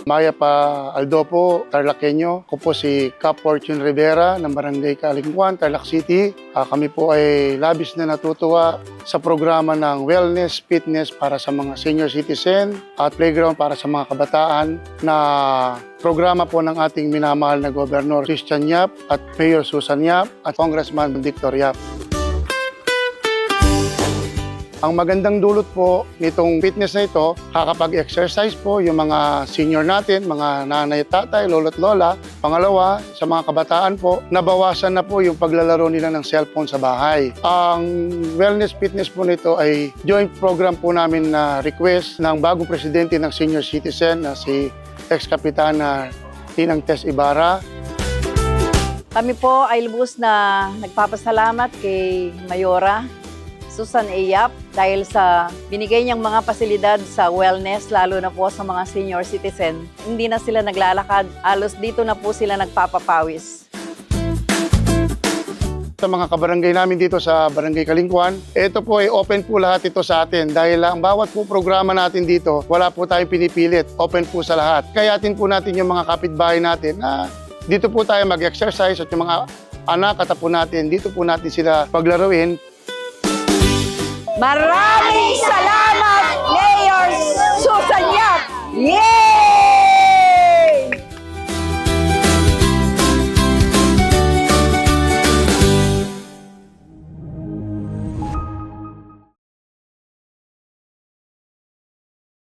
Maya pa Aldopo, Tarlaqueño. Ako po si Cap Fortune Rivera ng Barangay Kalingkuan, Tarlac City. Kami po ay labis na natutuwa sa programa ng wellness, fitness para sa mga senior citizen at playground para sa mga kabataan na programa po ng ating minamahal na Gobernador Christian Yap at Mayor Susan Yap at Congressman Victor Yap. Ang magandang dulot po nitong fitness na ito, kakapag-exercise po yung mga senior natin, mga nanay, tatay, lolo't lola. Pangalawa, sa mga kabataan po, nabawasan na po yung paglalaro nila ng cellphone sa bahay. Ang wellness fitness po nito ay joint program po namin na request ng bagong presidente ng senior citizen na si ex-kapitana Tinang Tess Ibarra. Kami po ay lubos na nagpapasalamat kay Mayora Susan A. Yap dahil sa binigay niyang mga pasilidad sa wellness, lalo na po sa mga senior citizen. Hindi na sila naglalakad, halos dito na po sila nagpapapawis. Sa mga kabarangay namin dito sa Barangay Kalingkuan, ito po ay open po lahat ito sa atin dahil ang bawat po programa natin dito, wala po tayong pinipilit, open po sa lahat. Kayatin po natin yung mga kapitbahay natin na dito po tayo mag-exercise at yung mga anak at apo natin, dito po natin sila paglaruin. Maraming salamat, Mayor Susan Yap! Yay!